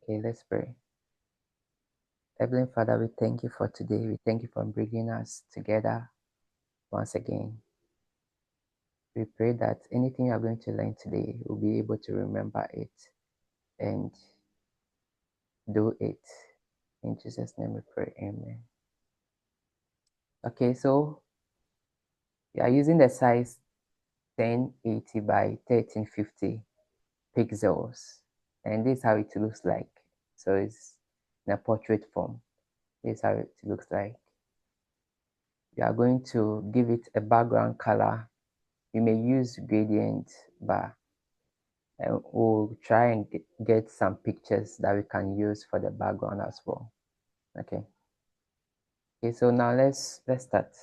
Okay, let's pray. Heavenly Father, we thank you for today. We thank you for bringing us together once again. We pray that anything you are going to learn today, we'll be able to remember it and do it. In Jesus' name we pray, amen. Okay, so we are using the size 1080 by 1350 pixels, and this is how it looks like. So it's in a portrait form. This is how it looks like. We are going to give it a background color. You may use gradient bar, and we'll try and get some pictures that we can use for the background as well. Okay, so now let's start.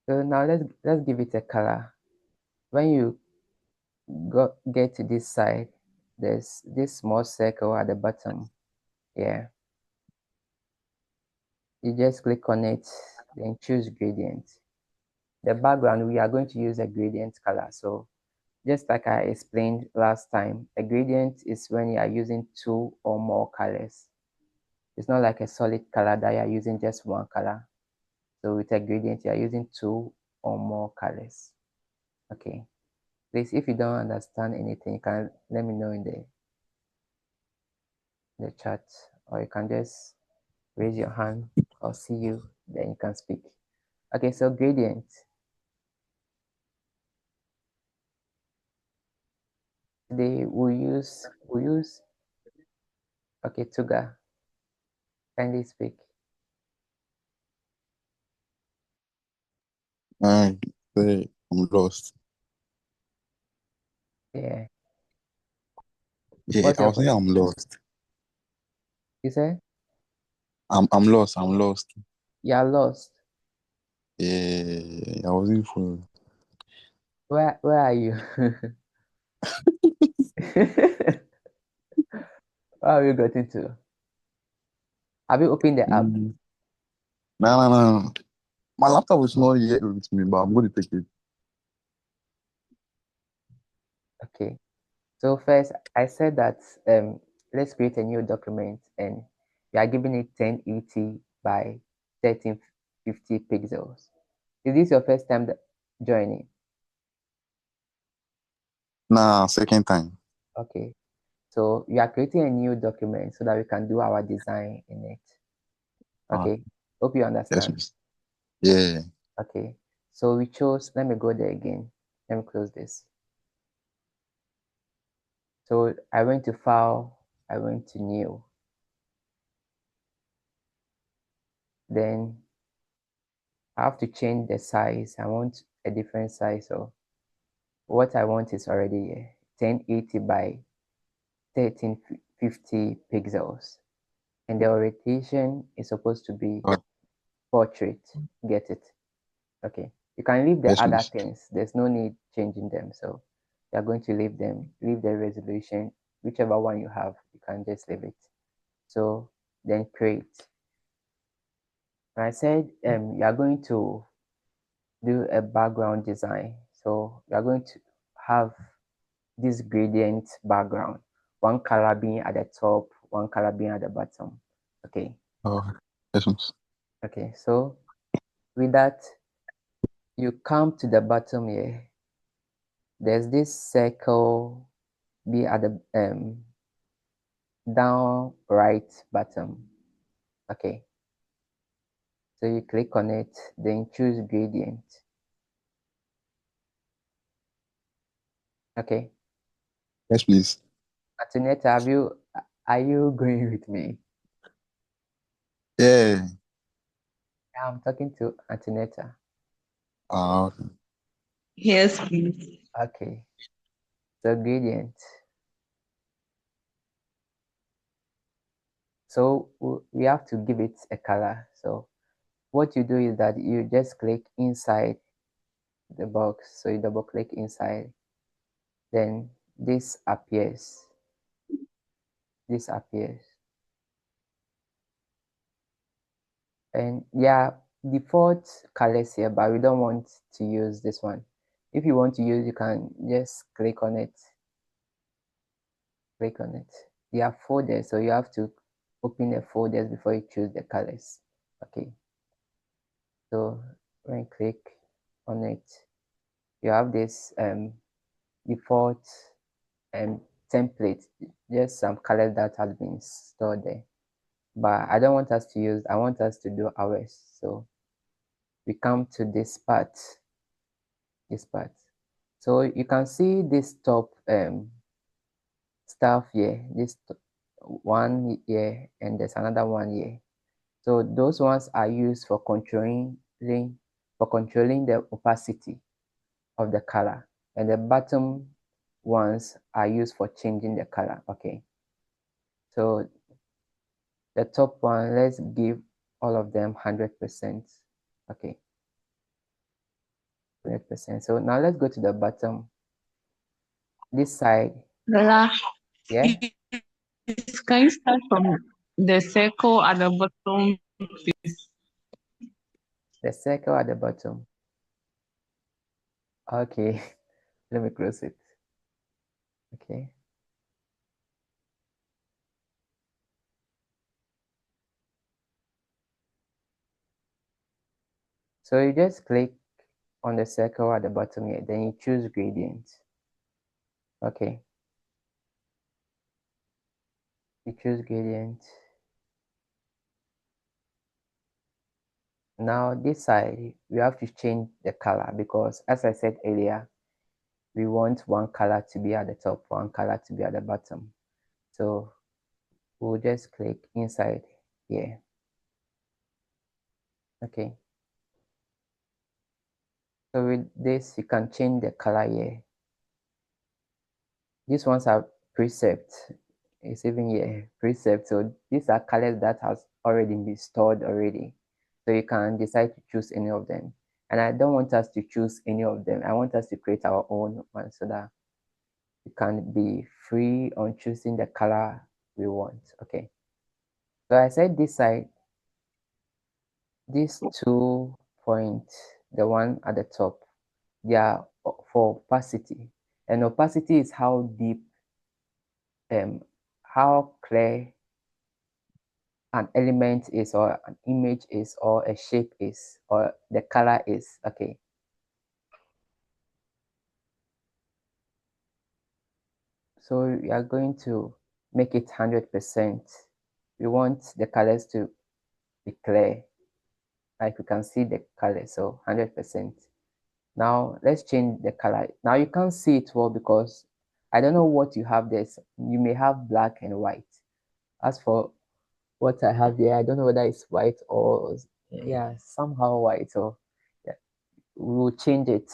So now let's give it a color. When you get to this side, there's this small circle at the bottom. Yeah, you just click on it, then choose gradient. The background, we are going to use a gradient color. So just like I explained last time, a gradient is when you are using two or more colors. It's not like a solid color that you are using just one color. So with a gradient, you are using two or more colors. Okay. Please, if you don't understand anything, you can let me know in the chat, or you can just raise your hand. I'll see you, then you can speak. Okay, so gradient. Today we use okay, Tuga. Kindly speak. I say I'm lost. Yeah. Yeah, What's I your was saying I'm lost. you say? I'm lost. I'm lost. You are lost. Yeah, I wasn't full. Where are you? Where have you gotten to? Have you opened the app? No, no, no. My laptop is not yet with me, but I'm going to take it. Okay. So first, I said that let's create a new document, and we are giving it 1080 by 1350 pixels. Is this your first time joining? Nah, second time. Okay. So we are creating a new document so that we can do our design in it. Ah, Okay. Hope you yes, understand. miss. Yeah. Okay. So we chose, let me go there again. Let me close this. So I went to file, I went to new. Then I have to change the size. I want a different size. So what I want is already here, 1080 by 1350 pixels. And the orientation is supposed to be Oh, portrait. Get it? Okay. You can leave the yes, other miss. things. There's no need changing them. So you're going to leave them, leave the resolution, whichever one you have, you can just leave it. So then create. And I said you are going to do a background design. So you are going to have this gradient background, one color being at the top, one color being at the bottom. Okay. Oh, yes, miss. Okay. So with that, you come to the bottom here. There's this circle be at the down right bottom. Okay. So you click on it, then choose gradient. Okay. Yes, please. Antoinette, are you going with me? Yeah. I'm talking to Antoinette. Okay. Yes, please. Okay. So gradient. So we have to give it a color. So what you do is that you just click inside the box. So you double click inside, then this appears. This appears. And yeah, default colors here, but we don't want to use this one. If you want to use, you can just click on it. Click on it. There are folders, so you have to open the folders before you choose the colors. Okay. So when you click on it, you have this default template, just some colors that has been stored there. But I don't want us to use, I want us to do ours. So we come to this part. So you can see this top stuff here, this one here, and there's another one here. So those ones are used for controlling the opacity of the color, and the bottom ones are used for changing the color. Okay, so the top one, let's give all of them 100%. Okay, 100%. So now let's go to the bottom, this side. Lola, Yeah, can you start from the circle at the bottom, please? the circle at the bottom. Okay, let me close it. Okay, so you just click on the circle at the bottom here, then you choose gradient. Okay, you choose gradient. Now this side, we have to change the color because, as I said earlier, we want one color to be at the top, one color to be at the bottom. So we'll just click inside here. Okay, so with this, you can change the color here. These ones are precept. It's even here, precept. So these are colors that has already been stored already. So you can decide to choose any of them. And I don't want us to choose any of them. I want us to create our own one so that we can be free on choosing the color we want. Okay. So I said this side, these 2 points, the one at the top, they are for opacity. And opacity is how deep, how clear an element is, or an image is, or a shape is, or the color is. Okay. So we are going to make it 100%. We want the colors to be clear, like we can see the color, so 100%. Now let's change the color. Now you can't see it well because I don't know what you have there. You may have black and white. As for what I have here, I don't know whether it's white or, yeah, somehow white. So yeah, we'll change it.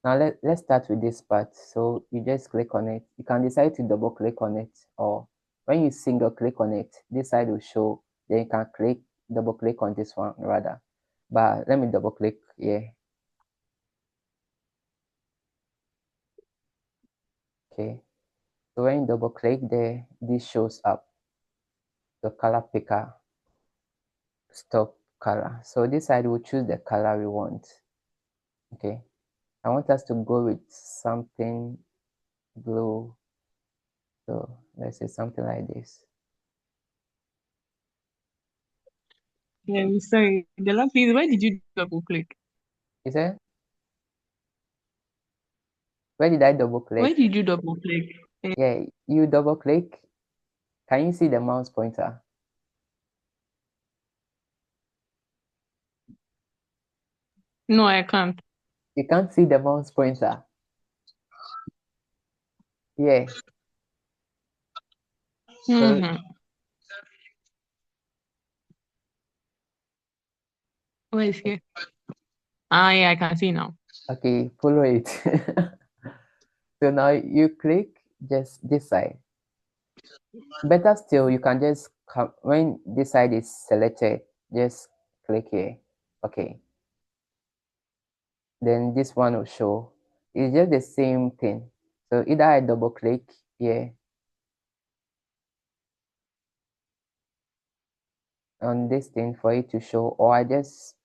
Now let's start with this part. So you just click on it. You can decide to double click on it, or when you single click on it, this side will show. Then you can double click on this one rather. But let me double click here. Okay. So when you double click there, this shows up the color picker, stop color. So this side will choose the color we want. Okay. I want us to go with something blue. So let's say something like this. Yeah, sorry. The last please, why did you double click? Is it? Where did I double Why click? did you double click? Yeah, you double click. Can you see the mouse pointer? No, I can't. You can't see the mouse pointer. Yeah. So Mm-hmm. Where is here? Ah, yeah, I can see now. okay, follow it. So now you click just this side. Better still, you can just come when this side is selected, just click here. Okay. Then this one will show. It's just the same thing. So either I double click here on this thing for it to show, or I just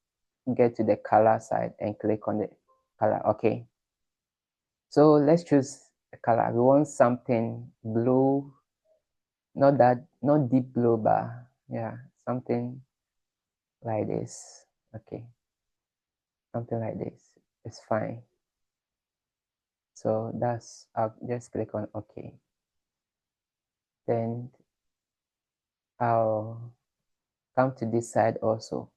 get to the color side and click on the color. Okay. So let's choose a color. We want something blue, not deep blue, but yeah, something like this. Okay, something like this. It's fine. So I'll just click on OK. Then I'll come to this side also.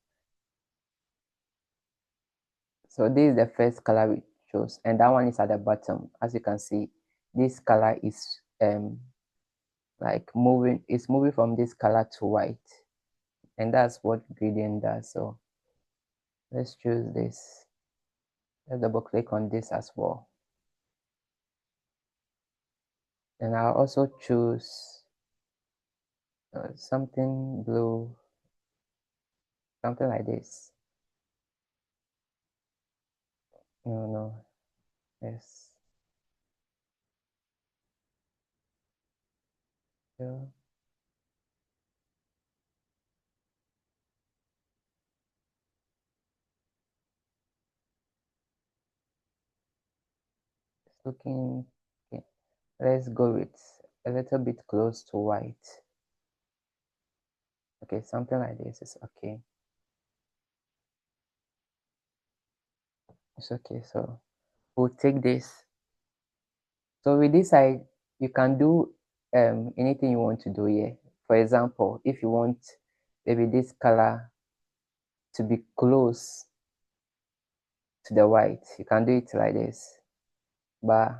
So this is the first color we chose, and that one is at the bottom. As you can see, this color is like moving from this color to white, and that's what gradient does. So let's choose this. Let's double click on this as well. And I'll also choose something blue, something like this. No, yes. Yeah. It's looking okay. Let's go with a little bit close to white. Okay, something like this is okay. It's okay. So we'll take this. So with this side, you can do anything you want to do here. For example, if you want maybe this color to be close to the white, you can do it like this. But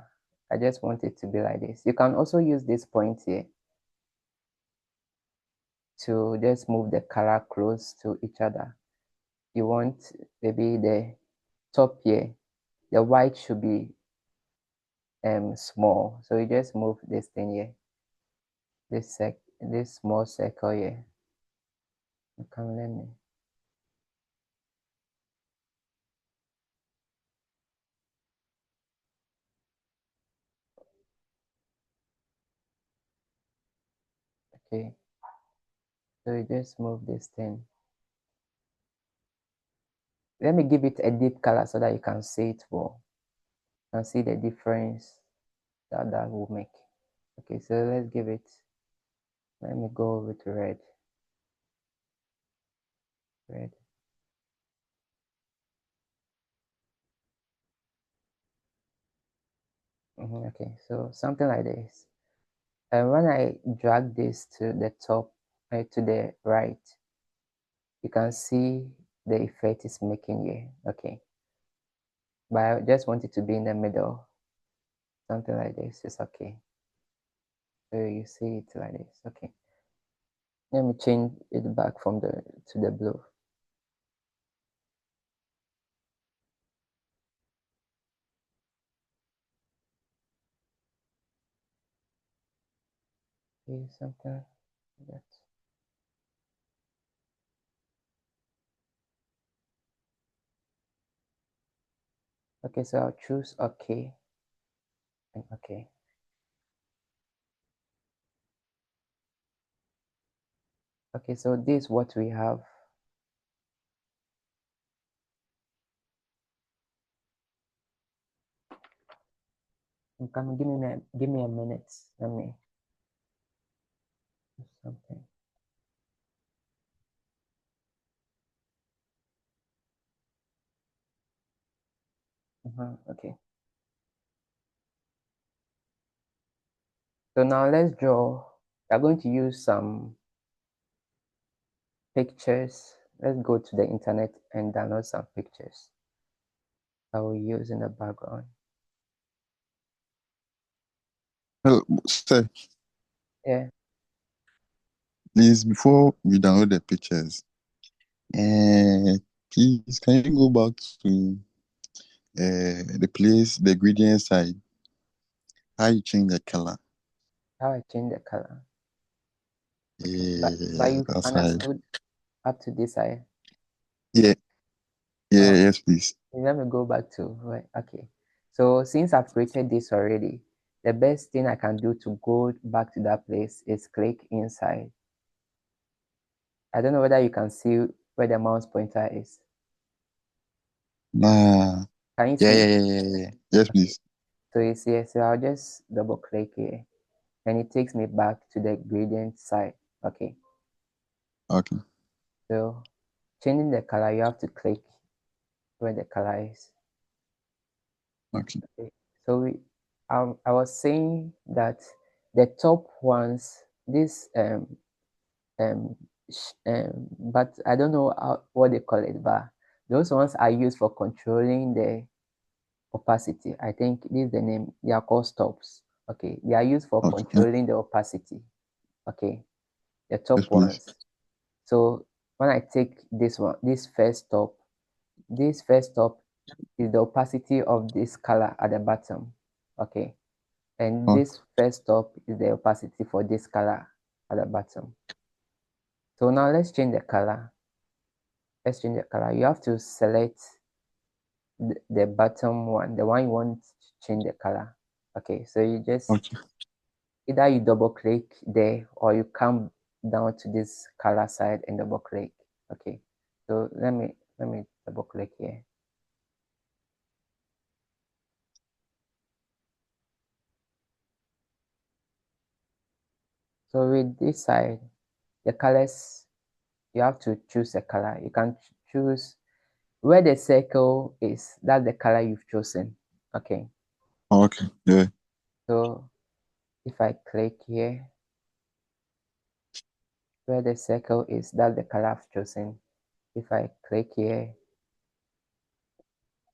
I just want it to be like this. You can also use this point here to just move the color close to each other. You want maybe the top here, the white should be small. So you just move this thing here, this small circle here. Come let me. Okay. So you just move this thing. Let me give it a deep color so that you can see it well. You can see the difference that will make. Okay, so let's give it, let me go with red. Red. Okay, so something like this. And when I drag this to the top, to the right, you can see the effect it's making here. Okay, but I just want it to be in the middle. Something like this is okay. So you see it like this. Okay. Let me change it back from the to the blue. Okay, something like that. Okay, so I'll choose okay and okay. Okay, so this is what we have. Come give me a minute. Let me do something. Okay. So now let's draw. We're going to use some pictures. Let's go to the internet and download some pictures I will use in the background. Well, sir, Yeah. please, before we download the pictures, uh, please, can you go back to the place, the ingredient side, how you change the color? How I change the color. Okay. But Yeah, you've that side. understood up to this side. Yeah, yeah, Oh, yes, please. let me go back to right. Okay. So since I've created this already, the best thing I can do to go back to that place is click inside. I don't know whether you can see where the mouse pointer is. Nah, Can you yeah, see? yeah, yeah, yeah, yeah. Yes, Okay. please. So you see, so I'll just double click here and it takes me back to the gradient side. Okay. Okay. So changing the color, you have to click where the color is. Okay. Okay. So I was saying that the top ones, this but I don't know what they call it, but those ones are used for controlling the opacity. I think this is the name. They are called stops. Okay, they are used for Okay. Yeah. controlling the opacity. Okay, the Yes, top please. ones. So when I take this one, this first stop is the opacity of this color at the bottom. Okay, and Okay. this first stop is the opacity for this color at the bottom. So now let's change the color. Let's change the color. You have to select the bottom one, the one you want to change the color. Okay, so you just Okay. either you double click there or you come down to this color side and double click. Okay, so let me double click here. So with this side, the colors, you have to choose a color. You can choose where the circle is, that's the color you've chosen. Okay, Okay. Yeah. so if I click here, where the circle is, that's the color I've chosen. If I click here,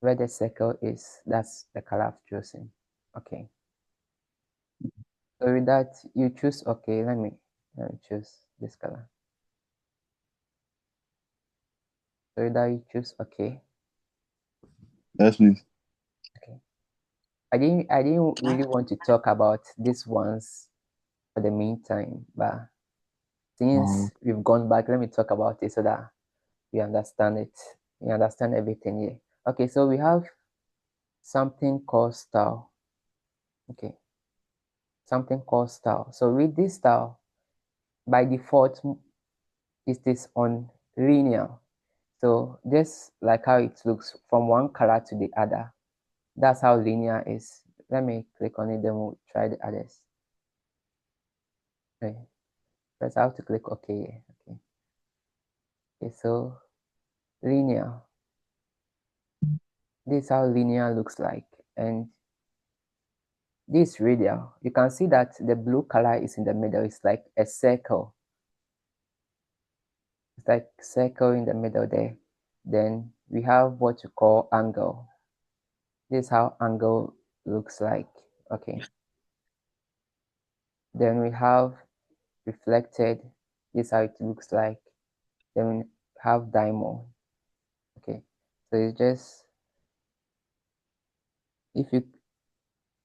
where the circle is, that's the color I've chosen. Okay, so with that, you choose, okay, let me choose this color. So with that, you choose, okay. Yes, please. Okay, I didn't really want to talk about these ones for the meantime, but Oh, since we've gone back, let me talk about it so that you understand it. You understand everything here. Okay, so we have something called style. Okay, something called style. So with this style, by default, it is on linear. So just like how it looks from one color to the other, that's how linear is. Let me click on it, then we'll try the others. Okay, first I have to click OK. Okay, okay, so linear. This is how linear looks like, and this radial. You can see that the blue color is in the middle. It's like a circle. It's like circle in the middle there. Then we have what you call angle. This is how angle looks like. Okay. Then we have reflected. This is how it looks like. Then we have diamond. Okay. So it's just, if you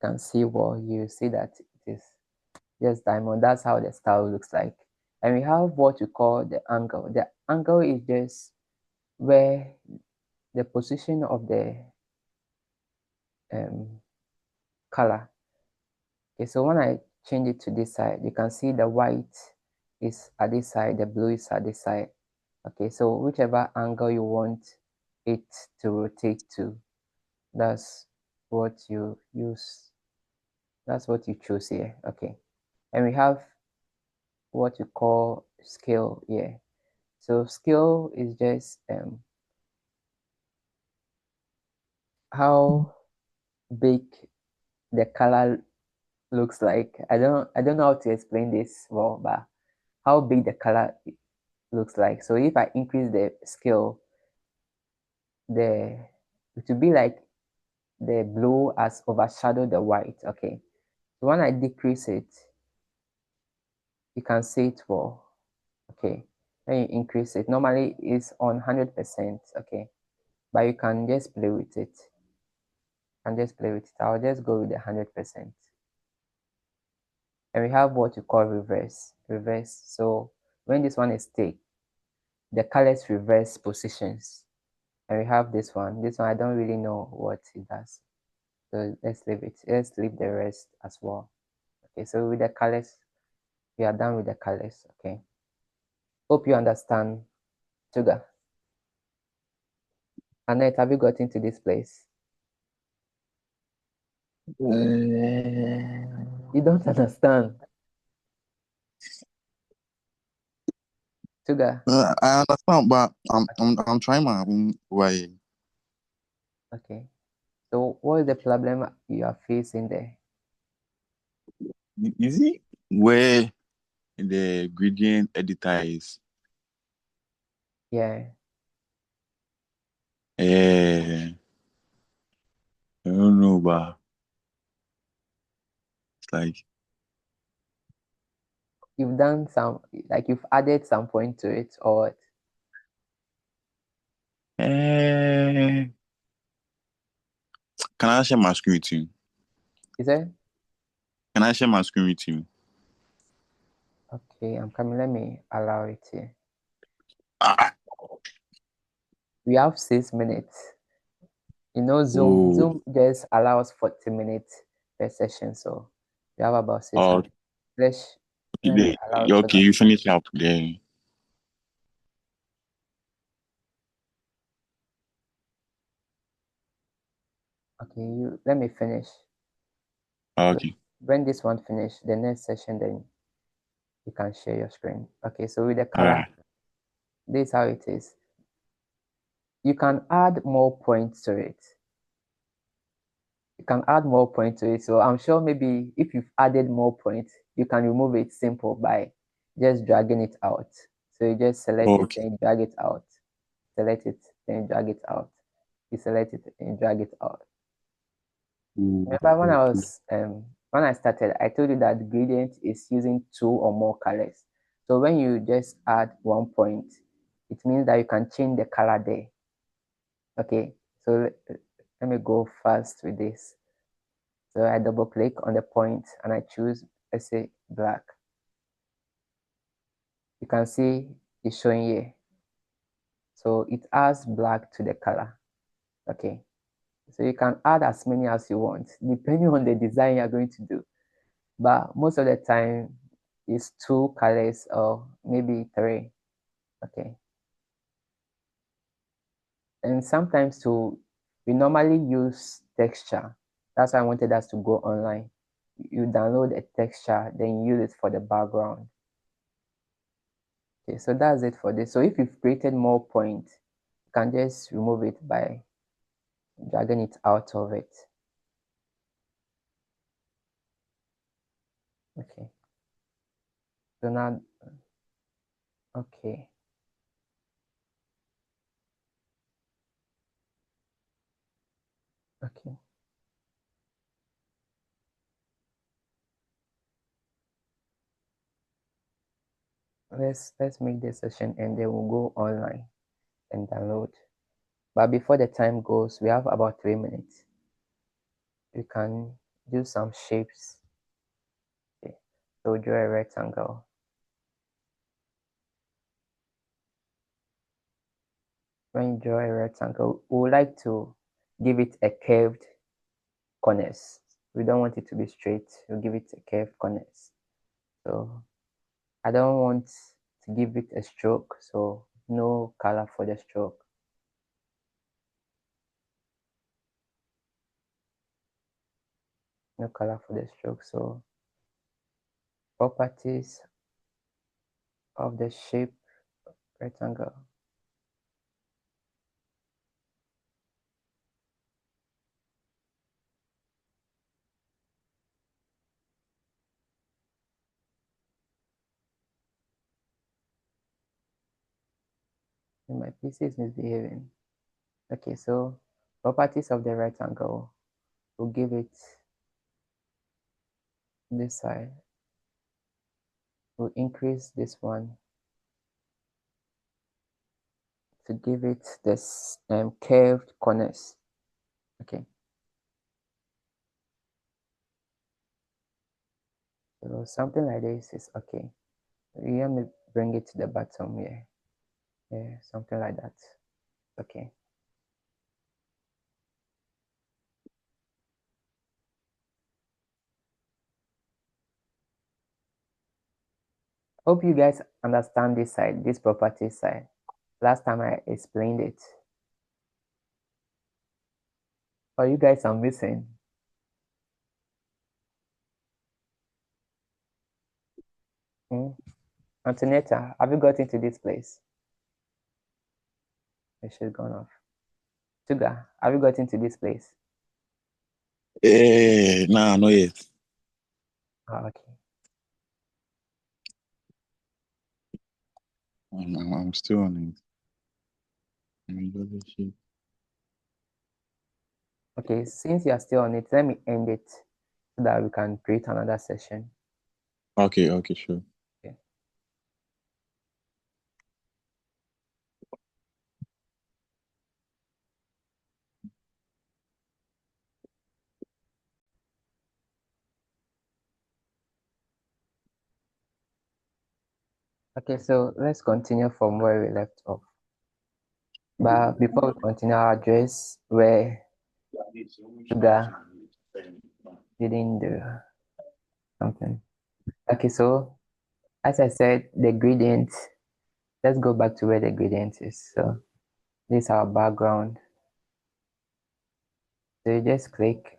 can see well, you see that it is just diamond. That's how the style looks like. And we have what you call the angle. The angle is just where the position of the um, color. Okay, so when I change it to this side, you can see the white is at this side, the blue is at this side. Okay, so whichever angle you want it to rotate to, that's what you use. That's what you choose here. Okay, and we have what you call scale here. So scale is just how big the color looks like. I don't know how to explain this well, but how big the color looks like. So if I increase the scale, the it will be like the blue has overshadowed the white. Okay. So when I decrease it, you can see it well. Okay. When you increase it, normally it's on 100%. Okay. But you can just play with it. And just play with it. I'll just go with the 100%. And we have what you call reverse. Reverse. So when this one is thick, the colors reverse positions. And we have this one. This one I don't really know what it does. So let's leave it. Let's leave the rest as well. Okay, so with the colors, we are done with the colors. Okay. Hope you understand. Sugar. Annette, have you got into this place? You don't understand. Sugar. I understand, but I'm trying my own way. Okay. So what is the problem you are facing there? You see where the gradient editor is? Yeah. I don't know, but it's like You've done some, like you've added some point to it, or can I share my screen with you? is it? Can I share my screen with you? Okay, I'm coming. Let me allow it here. Ah, We have 6 minutes. You know, Zoom oh, Zoom just allows 40 minutes per session, so we have about six oh, minutes. Let me allow it so okay, that you finish up there. okay, you let me finish. Okay. When this one finish, the next session, then you can share your screen. Okay, so with the All color, right. this is how it is. You can add more points to it. You can add more points to it. So I'm sure maybe if you've added more points, you can remove it simple by just dragging it out. So you just select it, Okay. then drag it out. Select it, then drag it out. You select it and drag it out. Remember when I started, I told you that gradient is using 2 or more colors. So when you just add 1 point, it means that you can change the color there. Okay, so let me go fast with this. So I double click on the point and I choose, let's say, black. You can see it's showing here. So it adds black to the color. Okay, so you can add as many as you want depending on the design you're going to do. But most of the time it's 2 colors or maybe 3. Okay, and sometimes too we normally use texture. That's why I wanted us to go online. You download a texture, then you use it for the background. Okay, so that's it for this. So if you've created more points, you can just remove it by dragging it out of it. Okay, so now, okay, okay. Let's make this session and then we'll go online and download. But before the time goes, we have about 3 minutes. We can do some shapes. Okay. So draw a rectangle. When you draw a rectangle, we would like to give it a curved corners. We don't want it to be straight. We'll give it a curved corners. So I don't want to give it a stroke, so no color for the stroke. No color for the stroke. So properties of the shape rectangle. And my PC is misbehaving. Okay, so properties of the rectangle. We'll give it this side. We'll increase this one to give it this curved corners. Okay, so something like this is okay. Let me bring it to the bottom here. Yeah, something like that. Okay. Hope you guys understand this side, this property side. Last time I explained it. Or you guys are missing. Antonetta, have you got into this place? She's gone off. Sugar, have you got into this place? Nah, not yet. Oh, okay. I'm still on it. Okay, since you are still on it, let me end it so that we can create another session. Okay, sure. Okay. Okay, so let's continue from where we left off. But before we continue, our address where Sugar didn't do something. Okay, so as I said, the gradient, let's go back to where the gradient is. So this is our background. So you just click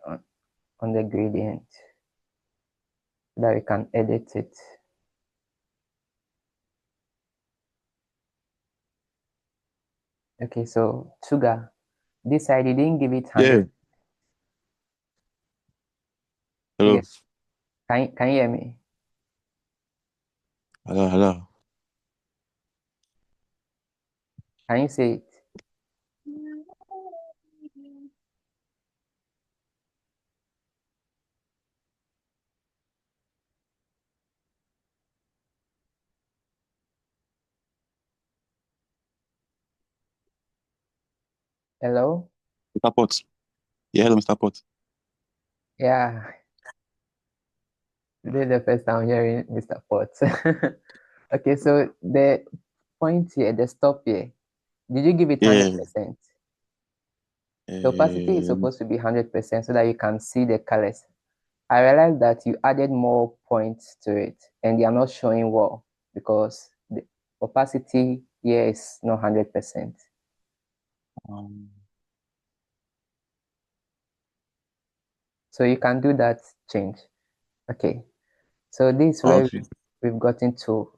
on the gradient so that we can edit it. Okay, so Sugar, this side you didn't give it 100. Yeah. Hello. Yeah. Can you hear me? Hello. Can you say it? Hello? Mr. Potts. Yeah, hello, Mr. Potts. Yeah, this is the first time hearing Mr. Potts. Okay, so the point here, the stop here, did you give it Yeah. 100%? The opacity is supposed to be 100% so that you can see the colors. I realized that you added more points to it and they are not showing well because the opacity here is not 100%. um, So you can do that change. Okay, so this is where okay. we've gotten to.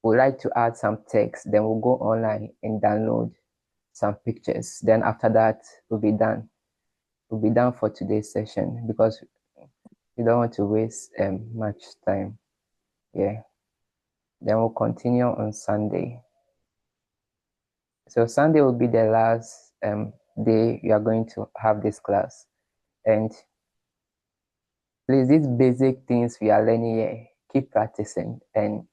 We'd like to add some text, then we'll go online and download some pictures. Then after that, we'll be done. We'll be done for today's session because we don't want to waste much time. Yeah. Then we'll continue on Sunday. So Sunday will be the last day you are going to have this class. And please, these basic things we are learning here, keep practicing and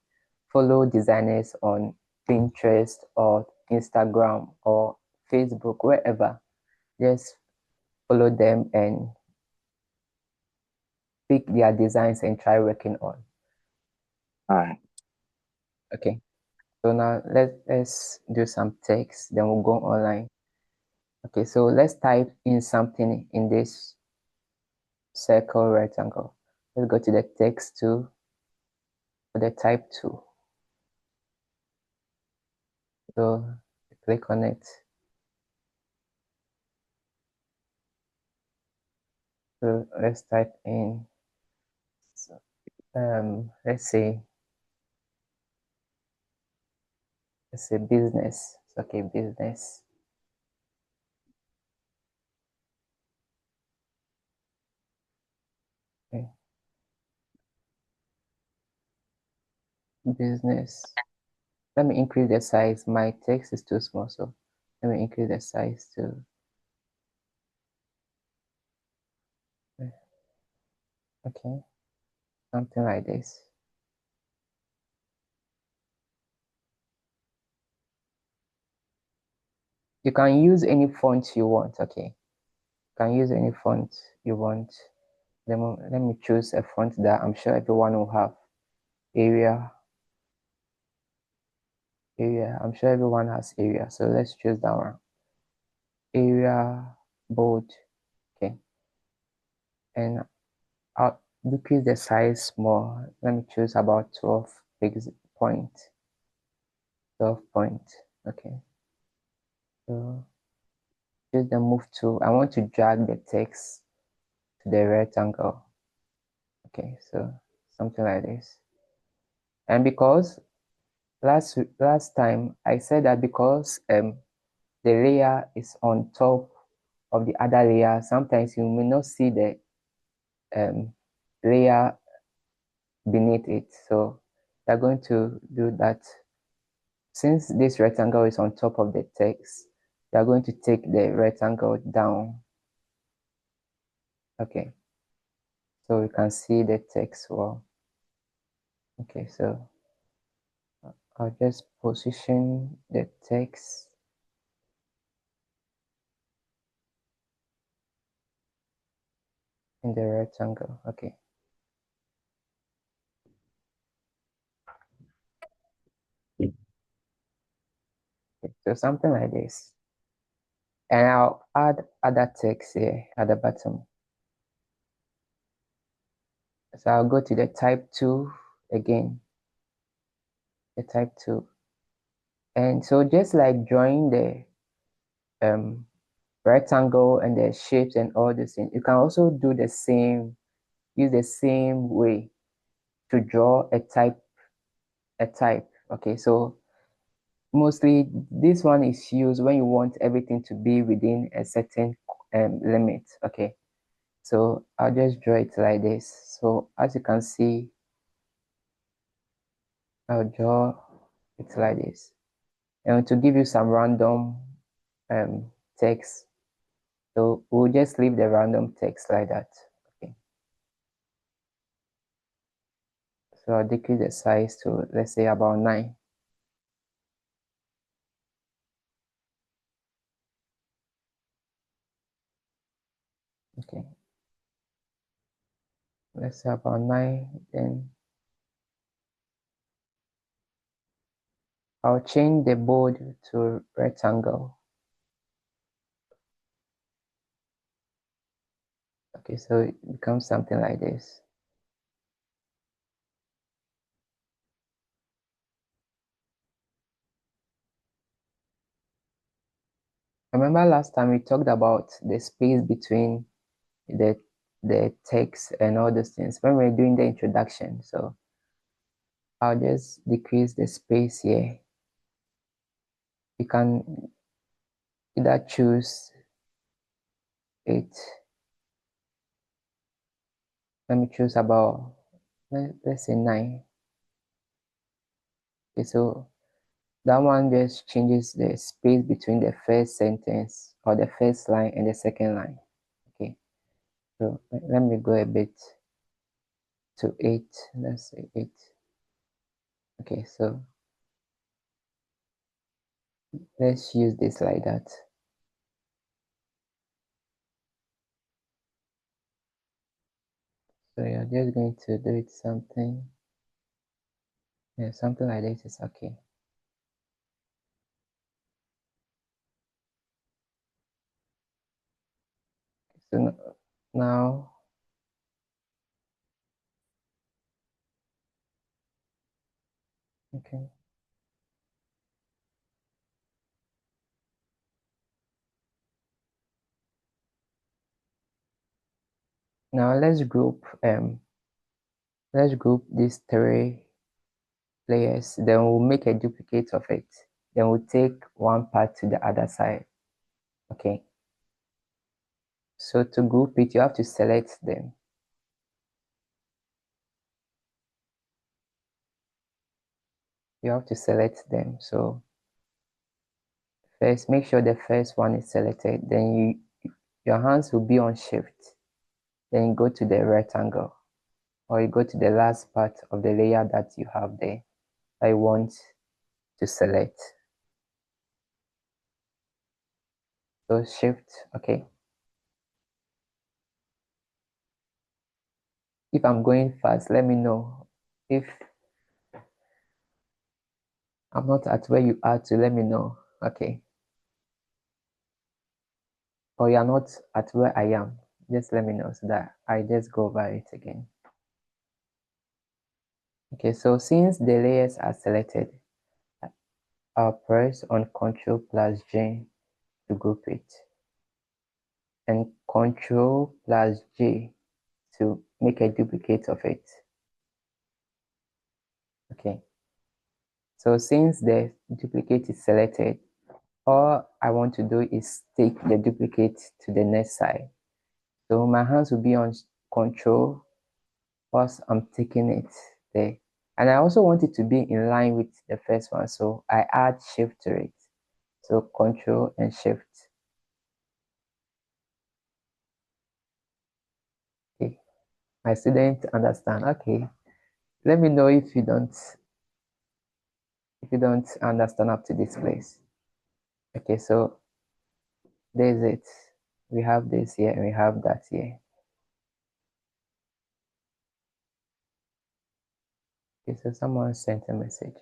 follow designers on Pinterest or Instagram or Facebook, wherever. Just follow them and pick their designs and try working on. All right. Okay. So now let's do some text, then we'll go online. Okay, so let's type in something in this circle rectangle. Let's go to the text tool or the type tool. So click on it. So let's type in, let's say business. Okay, business. Okay. Business. Let me increase the size. My text is too small, so let me increase the size to okay, something like this. You can use any font you want. Okay, you can use any font you want. Let me choose a font that I'm sure everyone will have. Area. I'm sure everyone has area, so let's choose that one. Area bold. Okay, and I'll decrease the size more. Let me choose about 12 point. 12 point. Okay. So choose the move tool. I want to drag the text to the rectangle. Okay, so something like this. And because last time I said that because the layer is on top of the other layer, sometimes you may not see the layer beneath it. So we're going to do that. Since this rectangle is on top of the text, we are going to take the rectangle down. Okay, so you can see the text well. Okay, so I'll just position the text in the rectangle. Okay. Okay, so something like this. And I'll add other text here at the bottom. So I'll go to the type 2 again, the type 2. And so just like drawing the rectangle and the shapes and all these things, you can also do the same, use the same way to draw a type. Okay, so mostly this one is used when you want everything to be within a certain limit. Okay, so I'll just draw it like this. So as you can see, I'll draw it like this. And to give you some random text, so we'll just leave the random text like that. Okay. So I'll decrease the size to, let's say, about 9. Okay. Let's say about 9. Then I'll change the bold to rectangle. Okay, so it becomes something like this. Remember last time we talked about the space between the text and all those things when we are doing the introduction. So I'll just decrease the space here. You can either choose 8. Let me choose about, let's say 9. Okay, so that one just changes the space between the first sentence or the first line and the second line. Okay, so let me go a bit to 8. Let's say 8. Okay, so let's use this like that. So you're just going to do it something. Yeah, something like this is okay. So now, okay. Now let's group these 3 layers. Then we'll make a duplicate of it. Then we'll take one part to the other side. Okay. So to group it, you have to select them. You have to select them. So first, make sure the first one is selected. Then your hands will be on shift. Then you go to the rectangle, or you go to the last part of the layer that you have there. I want to select. So shift, okay. If I'm going fast, let me know. If I'm not at where you are to, let me know. Okay. Or you're not at where I am, just let me know so that I just go over it again. Okay, so since the layers are selected, I'll press on Ctrl plus J to group it, and Ctrl plus J to make a duplicate of it. Okay. So since the duplicate is selected, all I want to do is take the duplicate to the next side. So my hands will be on control whilst I'm taking it there. And I also want it to be in line with the first one. So I add shift to it. So control and shift. Okay. My student understand. Okay. Let me know if you don't understand up to this place. Okay, so there's it. We have this here and we have that here. Okay, so someone sent a message.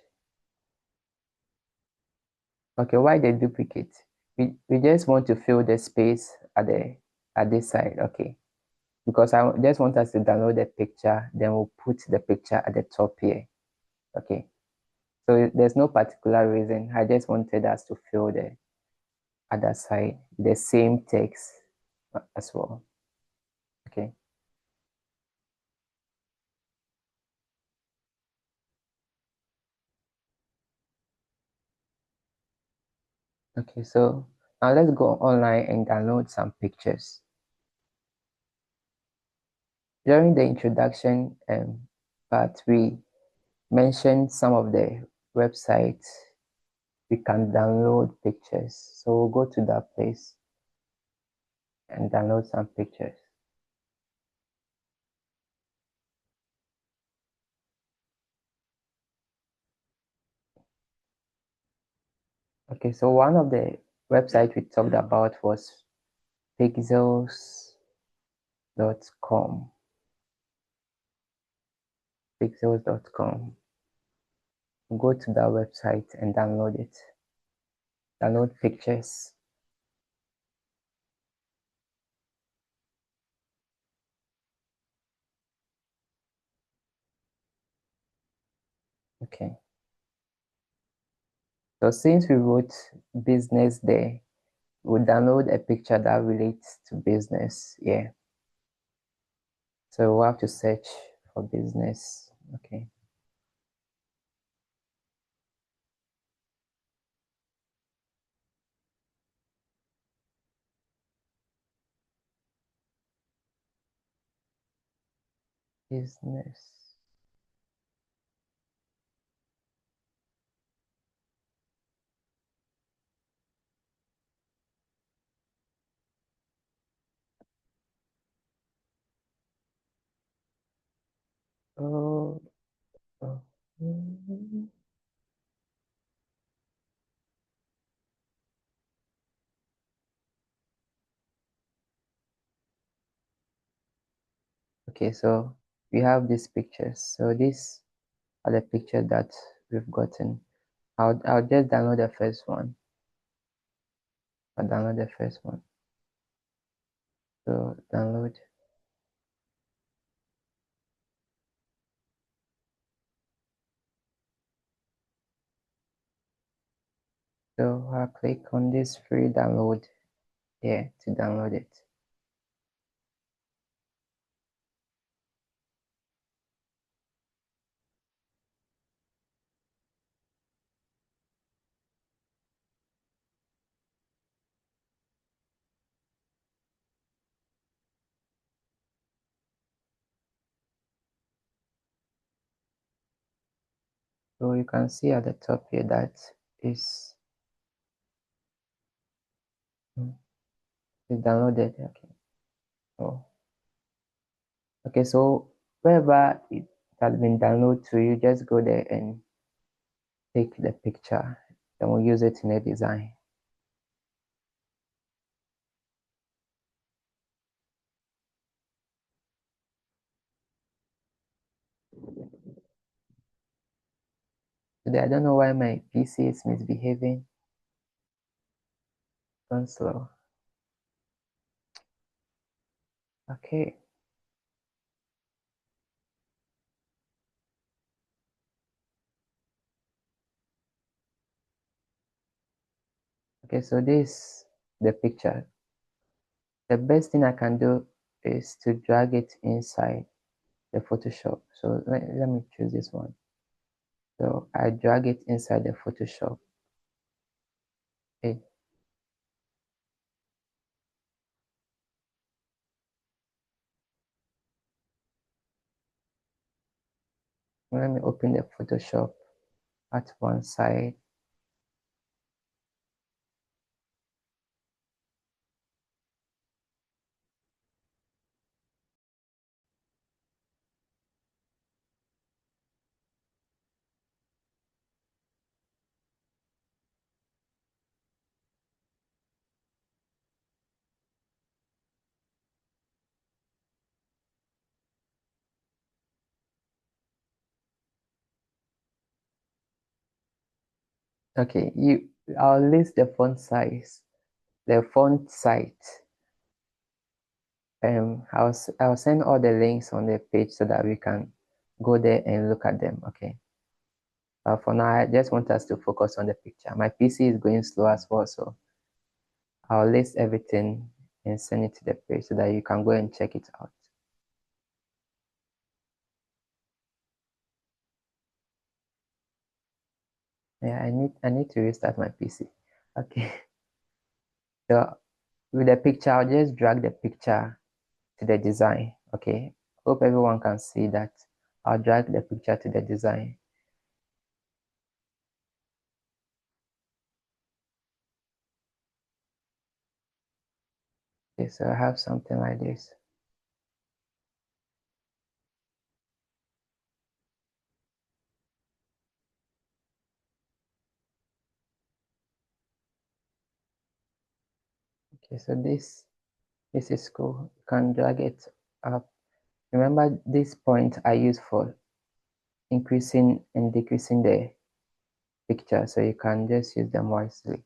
Okay, why the duplicate? We just want to fill the space at this side. Okay, because I just want us to download the picture, then we'll put the picture at the top here. Okay, so there's no particular reason. I just wanted us to fill the other side, the same text as well. Okay. Okay, so now let's go online and download some pictures. During the introduction part, we mentioned some of the websites we can download pictures. So we'll go to that place and download some pictures. Okay, so one of the websites we talked about was pixels.com. Pixels.com. Go to that website and download it. Download pictures. Okay. So since we wrote business there, we'll download a picture that relates to business. Yeah. So we'll have to search for business. Okay. Business. Oh, oh. Okay, so we have these pictures. So these are the pictures that we've gotten. I'll just download the first one. I'll download the first one. So download. So I'll click on this free download here to download it. So you can see at the top here that is is downloaded. Okay. Oh. Okay, so wherever it has been downloaded to, you just go there and take the picture. Then we'll use it in a design. Today, I don't know why my PC is misbehaving. Gone slow. Okay. Okay, so this the picture. The best thing I can do is to drag it inside the Photoshop. So let me choose this one. So I drag it inside the Photoshop. Okay. Let me open the Photoshop at one side. Okay, I'll list the font size, the font site. I'll send all the links on the page so that we can go there and look at them. Okay. For now, I just want us to focus on the picture. My PC is going slow as well, so I'll list everything and send it to the page so that you can go and check it out. Yeah, I need to restart my PC. Okay. So with the picture, I'll just drag the picture to the design. Okay. Hope everyone can see that. I'll drag the picture to the design. Okay, so I have something like this. Okay, so this is cool. You can drag it up. Remember this point I use for increasing and decreasing the picture, so you can just use them wisely.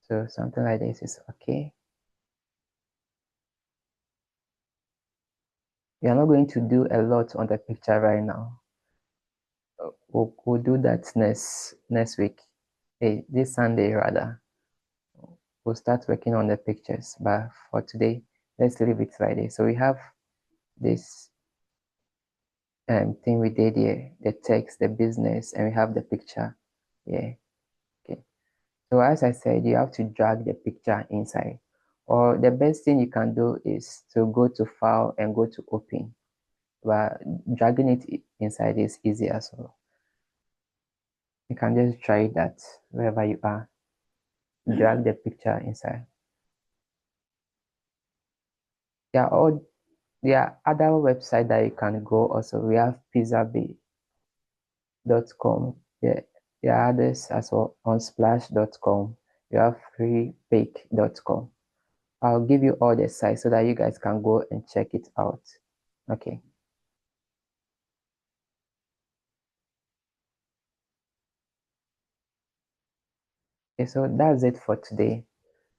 So something like this is okay. We are not going to do a lot on the picture right now. We'll do that next week. Hey, this Sunday rather. We'll start working on the pictures, but for today, let's leave it like this. So we have this thing we did here, the text, the business, and we have the picture. Yeah. Okay. So as I said, you have to drag the picture inside. Or the best thing you can do is to go to file and go to open. But dragging it inside is easy as well. You can just try that wherever you are. Drag the picture inside. There are other websites that you can go also. We have pizzabay.com. There are others as well on splash.com. You have freebake.com. I'll give you all the sites so that you guys can go and check it out. Okay. Okay, so that's it for today.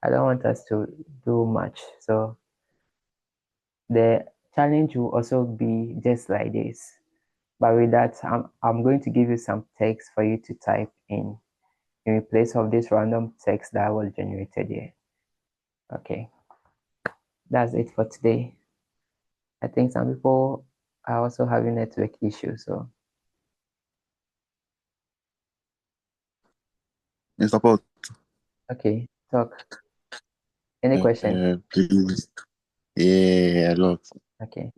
I don't want us to do much. So the challenge will also be just like this. But with that, I'm going to give you some text for you to type in place of this random text that was generated here. Okay, that's it for today. I think some people are also having network issues. So, Mr. Pot, okay, talk. Any question? please. Yeah, a lot. Okay,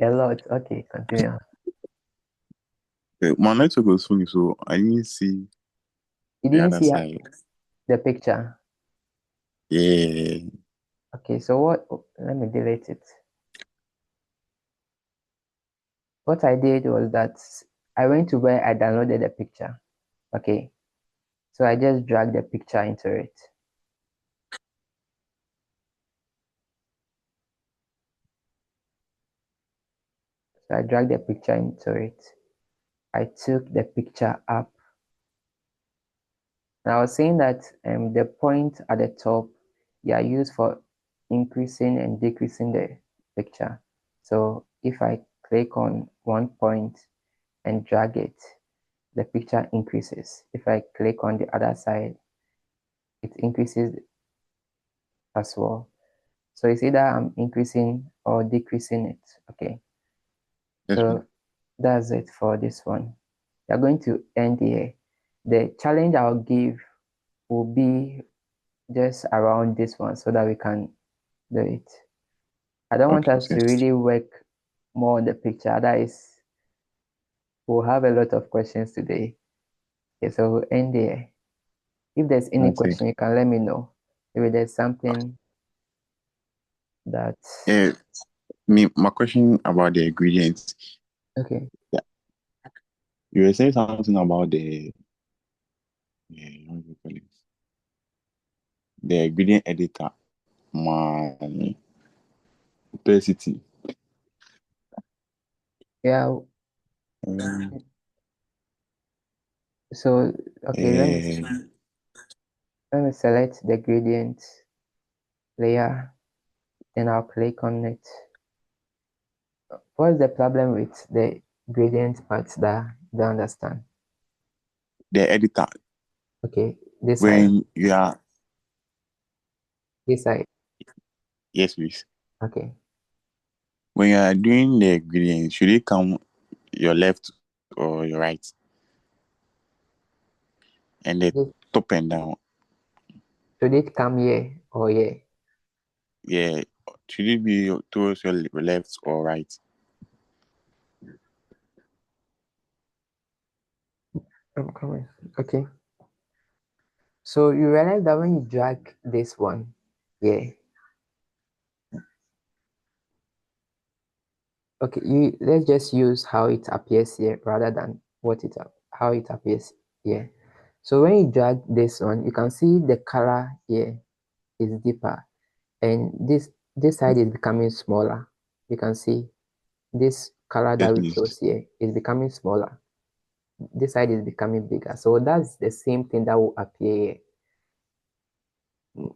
a lot. Okay, continue. My network was funny, so I didn't see You the didn't other see side. the picture. Yeah. Okay, so what? Let me delete it. What I did was that I went to where I downloaded the picture. Okay, so I just dragged the picture into it. So I dragged the picture into it. I took the picture up. And I was saying that the point at the top, they are used for increasing and decreasing the picture. So if I click on one point and drag it, the picture increases. If I click on the other side, it increases as well. So it's either I'm increasing or decreasing it. Okay. Yes, So please. that's it for this one. We are going to end here. The challenge I'll give will be just around this one so that we can do it. I don't want Okay, us sir. to really work more on the picture. Otherwise, we'll have a lot of questions today. Okay, so we'll end here. If there's any Okay. question, you can let me know. Maybe there's something that My question about the ingredients. okay. Yeah. You were saying something about how do you call it? The ingredient editor, my opacity. Yeah, Um, so okay, uh, let me select the gradient layer, then I'll click on it. What's the problem with the gradient part that you don't understand? the editor. Okay, this side, When you are, this side. yes, please. Okay, When you are doing the ingredients, should it come your left or your right? And the This- top and down. should it come here or here? Yeah. Should it be towards your left or right? I'm coming. Okay. So you realize that when you drag this one, yeah. Okay, let's just use how it appears here rather than how it appears here. So when you drag this one, you can see the color here is deeper, and this side is becoming smaller. You can see this color Yes, that we please. chose here is becoming smaller. This side is becoming bigger. So that's the same thing that will appear here.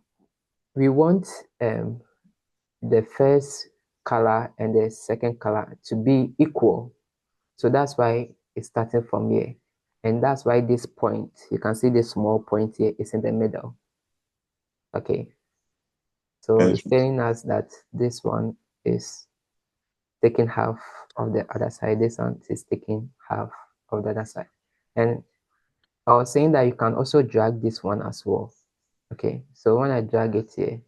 We want the first color and the second color to be equal. So that's why it's starting from here. And that's why this point, you can see this small point here is in the middle. Okay. So Yes, it's telling us that this one is taking half of the other side. This one is taking half of the other side. And I was saying that you can also drag this one as well. Okay. So when I drag it here,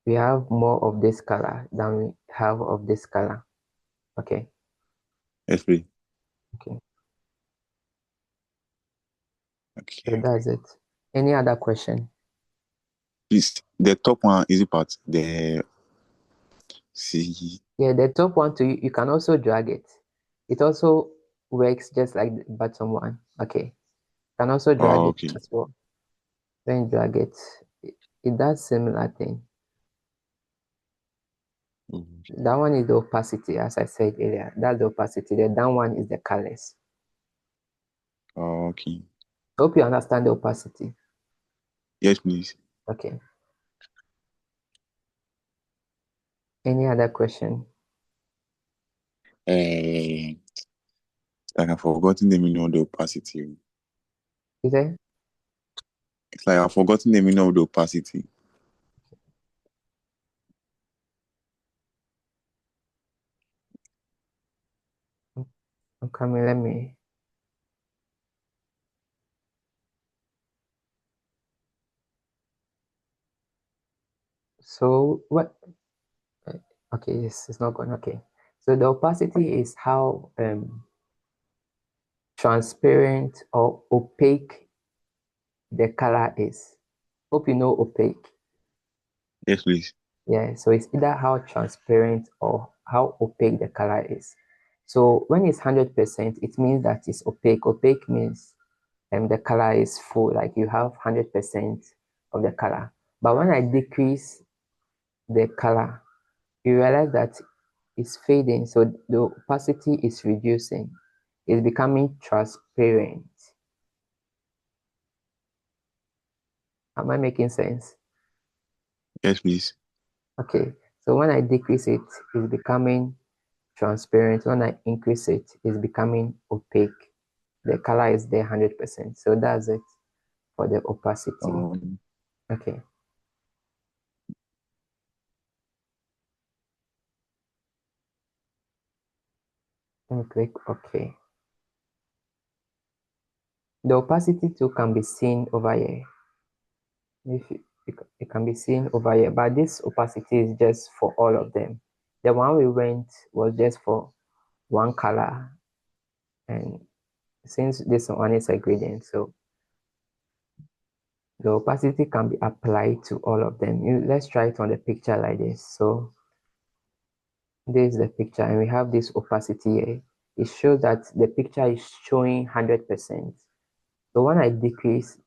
we have more of this color than we have of this color. Okay. yes, please. Okay. So Okay. that's it. Any other question? Please, the top one is it part? The C. Yeah, the top one too, you can also drag it. It also works just like the bottom one. Okay. You can also drag Oh, it okay. as well. When you drag it, it does similar thing. Okay. That one is the opacity, as I said earlier. That's the opacity. The down one is the colors. Oh, okay. Hope you understand the opacity. Yes, please. Okay. Any other question? Uh, like I've forgotten the meaning of the opacity. Is there? It's like I've forgotten the meaning of the opacity. I'm coming. Let me. So what? Okay, yes, it's not going. Okay. So the opacity is how transparent or opaque the color is. Hope you know opaque. Yes, please. Yeah, so it's either how transparent or how opaque the color is. So when it's 100%, it means that it's opaque. Opaque means the color is full, like you have 100% of the color. But when I decrease the color, you realize that it's fading. So the opacity is reducing. It's becoming transparent. Am I making sense? Yes, please. Okay. So when I decrease it, it's becoming transparent. When I increase it, it's becoming opaque. The color is there 100%. So that's it for the opacity. Um, Okay. and click OK. The opacity too can be seen over here. It can be seen over here, but this opacity is just for all of them. The one we went was just for one color, and since this one is a gradient, so the opacity can be applied to all of them. Let's try it on the picture like this. So this is the picture, and we have this opacity here. It shows that the picture is showing 100%. So when I decrease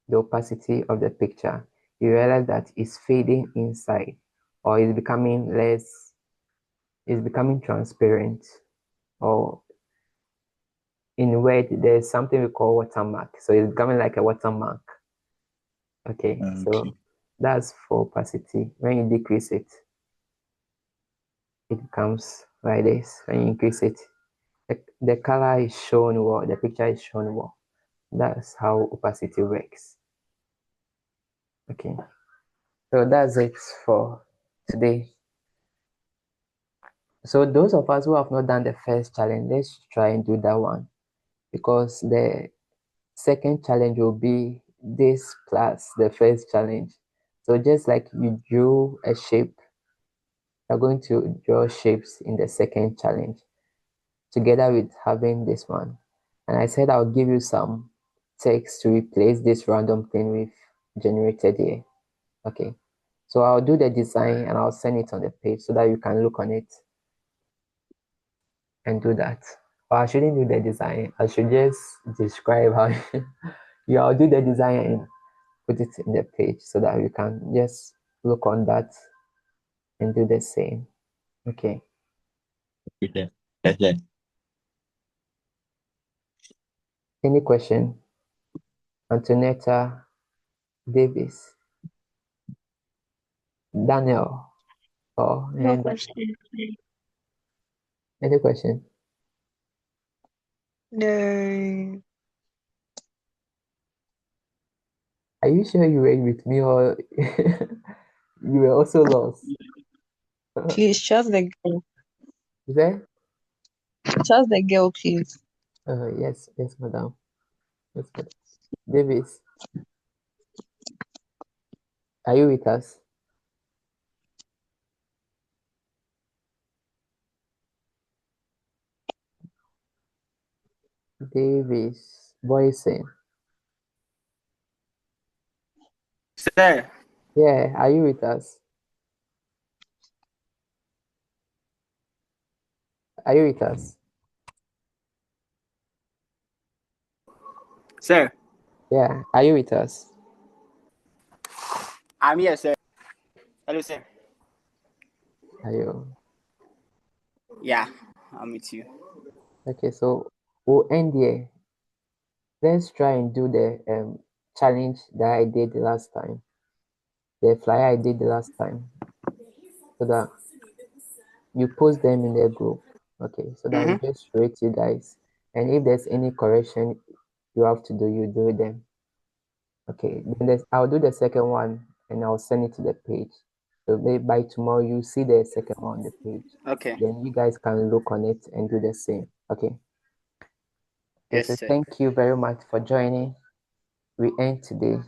the opacity of the picture, you realize that it's fading inside, or it's becoming less, it's becoming transparent, or in Word, there's something we call watermark. So it's becoming like a watermark. Okay, so that's for opacity. When you decrease it, it becomes like this. When you increase it, the color is shown well, the picture is shown well. That's how opacity works. Okay, so that's it for today. So those of us who have not done the first challenge, let's try and do that one, because the second challenge will be this plus the first challenge. So just like you drew a shape, you're going to draw shapes in the second challenge together with having this one. And I said I'll give you some text to replace this random thing we've generated here. Okay, so I'll do the design and I'll send it on the page so that you can look on it and do that. Or I shouldn't do the design. I should just describe how yeah, I'll do the design and put it in the page so that you can just look on that and do the same. Okay. Okay. Okay. Any question? Antonetta Davis, Daniel, or No and question. any question? No. Are you sure you were with me or you were also lost? Please trust the girl. Is there? Trust the girl, please. Yes, yes, madam. Yes, madam. Davis, are you with us? Davis, Boysen. Sir, Yeah, are you with us? Are you with us? sir, Yeah, are you with us? I'm here, sir. Hello, sir. Are you? Yeah, I'm with you. Okay, so we'll end here. Let's try and do the challenge that I did the last time. The flyer I did the last time. So that you post them in the group. Okay, so that we just rate you guys. And if there's any correction you have to do, you do them. Okay, then I'll do the second one and I'll send it to the page. So maybe by tomorrow you see the second one on the page. Okay. Then you guys can look on it and do the same. Okay. Okay, Yes, so sir. thank you very much for joining. We end today.